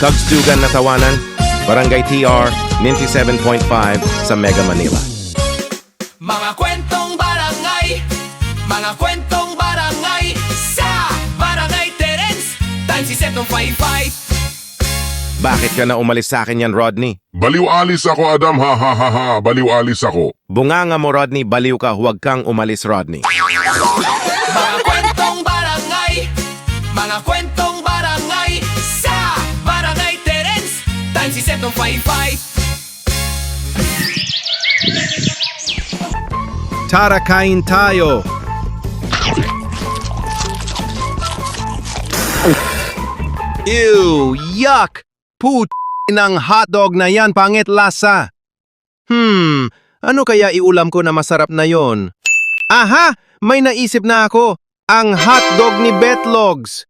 Kagstugan na Tawanan, Barangay TR, 97.5 sa Mega Manila. Mga kwentong barangay, mga kwentong barangay sa Barangay Terence, times si 755. Bakit ka na umalis sa akin yan, Rodney? Baliw-alis ako, Adam, ha ha ha ha, baliw-alis ako. Bunganga mo, Rodney, baliw ka, huwag kang umalis, Rodney. Mga kwentong barangay, mga kwentong barangay sa Barangay Terence, times si 755. Tara, kain tayo! Ew! Yuck! Ng hotdog na yan, pangit lasa! Ano kaya iulam ko na masarap na yon? Aha! May naisip na ako! Ang hotdog ni Betlogs!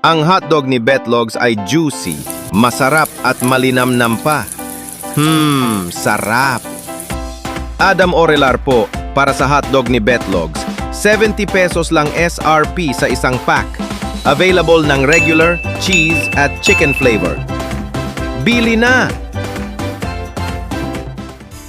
Ang hotdog ni Betlogs ay juicy, masarap at malinamnam pa. Sarap! Adam Orelar po, para sa hotdog ni Betlogs. 70 pesos lang SRP sa isang pack. Available ng regular, cheese at chicken flavor. Bili na!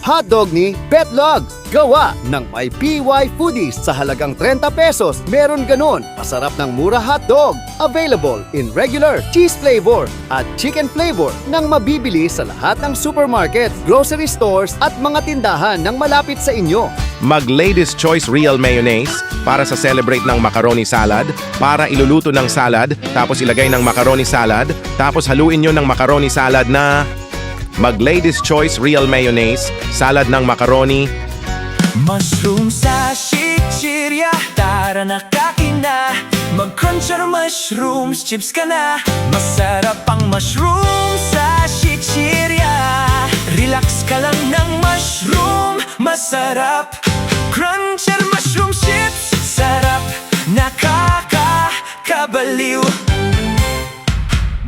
Hotdog ni Betlogs. Gawa ng may PY Foodies sa halagang 30 pesos. Meron ganon. Masarap ng mura hotdog. Available in regular, cheese flavor at chicken flavor nang mabibili sa lahat ng supermarket, grocery stores at mga tindahan ng malapit sa inyo. Mag Ladies Choice Real Mayonnaise para sa celebrate ng macaroni salad, para iluluto ng salad, tapos ilagay ng macaroni salad, tapos haluin nyo ng macaroni salad na Mag Ladies Choice Real Mayonnaise, salad ng macaroni. Mushroom sa chichirya, tara na kain na. Mag-crunch or mushrooms, chips ka na. Masarap ang mushroom sa chichirya. Relax ka lang ng mushroom, masarap. Crunch or mushroom chips, sarap. Nakakabaliw.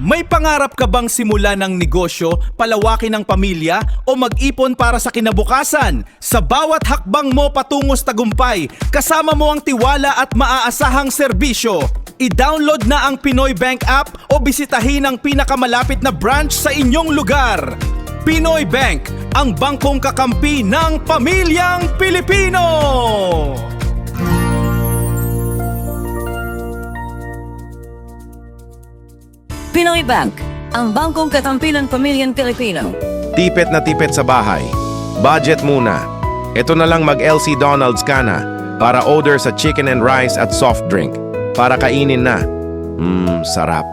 May pangarap ka bang simula ng negosyo, palawakin ang pamilya o mag-ipon para sa kinabukasan? Sa bawat hakbang mo patungo sa tagumpay, kasama mo ang tiwala at maaasahang serbisyo. I-download na ang Pinoy Bank app o bisitahin ang pinakamalapit na branch sa inyong lugar. Pinoy Bank, ang bangkong kakampi ng pamilyang Pilipino! Pinoy Bank, ang bangkong kakampi ng pamilyang Pilipino. Tipet na tipet sa bahay. Budget muna. Ito na lang mag-LC Donald's ka na para order sa chicken and rice at soft drink. Para kainin na. Sarap.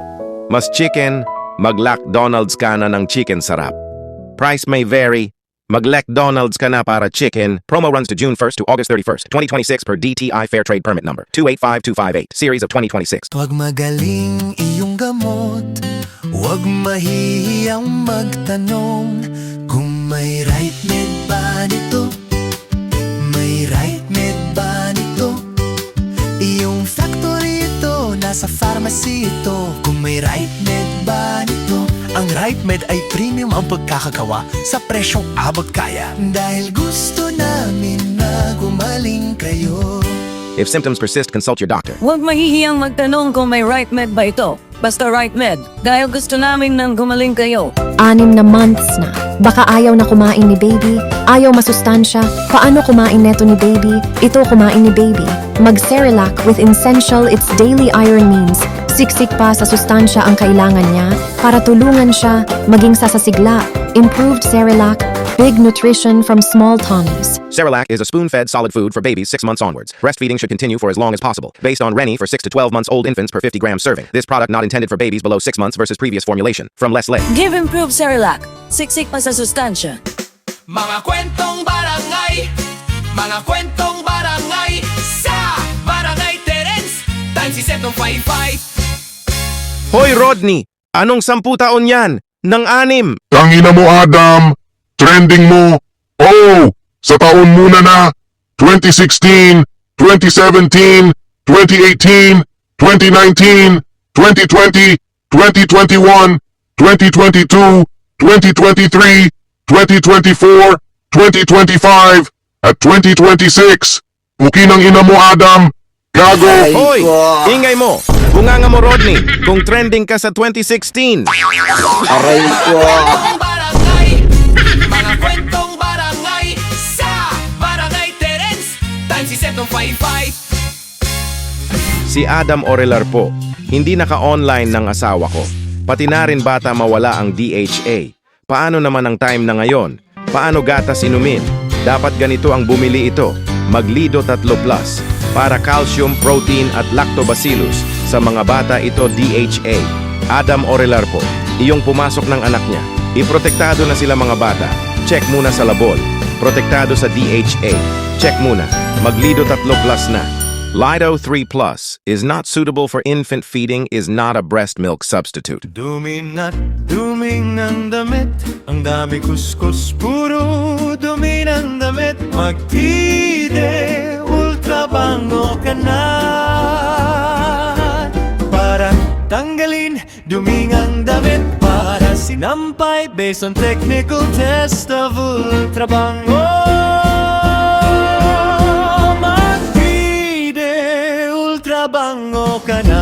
Mas chicken, mag-Lac Donald's ka na ng chicken sarap. Price may vary. Mag-Lac Donald's ka na para chicken. Promo runs to June 1st to August 31st, 2026 per DTI Fair Trade Permit Number 285258, Series of 2026. Huwag magaling iyong gamot, huwag mahihiyang magtanong kung may right med ba nito, may right med ba nito. Iyong factory ito, nasa pharmacy ito, kung may right med ba nito. Ang Right Med ay premium ang pagkakagawa sa presyong abot kaya. Dahil gusto namin na gumaling kayo. If symptoms persist, consult your doctor. Huwag mahihiyang magtanong kung may right med ba ito. Basta right med, dahil gusto namin nang gumaling kayo. 6 na months na. Baka ayaw na kumain ni baby, ayaw masustansya. Paano kumain neto ni baby? Ito kumain ni baby. Mag-Cerelac with Essential its daily iron means. Siksik pa sa sustansya ang kailangan niya para tulungan siya maging sasasigla. Improved Cerelac, big nutrition from small tummies. Cerelac is a spoon-fed solid food for babies 6 months onwards. Breastfeeding should continue for as long as possible. Based on Rennie for 6 to 12 months old infants per 50 grams serving. This product not intended for babies below 6 months versus previous formulation. From Leslie. Give improved Cerelac. Siksik pa sa sustansya. Mga kwentong barangay, mga kwentong barangay sa Barangay Terence, times si 755. Hoy Rodney, anong 10 taon yan? Nang 6. Tangina mo, Adam, trending mo. Oh, sa taon muna na, 2016, 2017, 2018, 2019, 2020, 2021, 2022, 2023, 2024, 2025, at 2026. Pukin ang ina mo, Adam. Gago. Hoy, ingay mo. Bunganga mo, Rodney, kung trending ka sa 2016. Aray ko! Barangay, mga kwentong barangay sa Barangay Terence, times si 755. Si Adam Orelar po, hindi naka-online ng asawa ko. Pati na rin bata mawala ang DHA. Paano naman ang time na ngayon? Paano gatas inumin? Dapat ganito ang bumili ito. Maglido 3 Plus. Para calcium, protein at lactobacillus. Sa mga bata ito DHA. Adam Orelar po, iyong pumasok ng anak niya. Iprotektado na sila mga bata. Check muna sa labol. Protektado sa DHA. Check muna. Maglido 3 Plus na. Lido 3 Plus is not suitable for infant feeding, is not a breast milk substitute. Duming ng damit, ang dami kuskus, puro dumi ng damit. Magtide, ultra bango ka na. Para tanggalin, duming ang damit. Para sinampay, based on technical test of ultra bango. Bango ka na.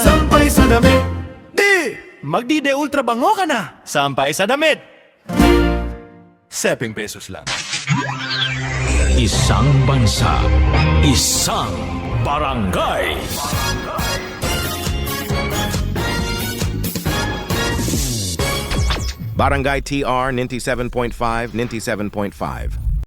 Sampay sa damit. Di! Magdide ultra bango ka na. Sampay sa damit. 7 pesos lang. Isang bansa, isang barangay. Barangay TR 97.5, 97.5.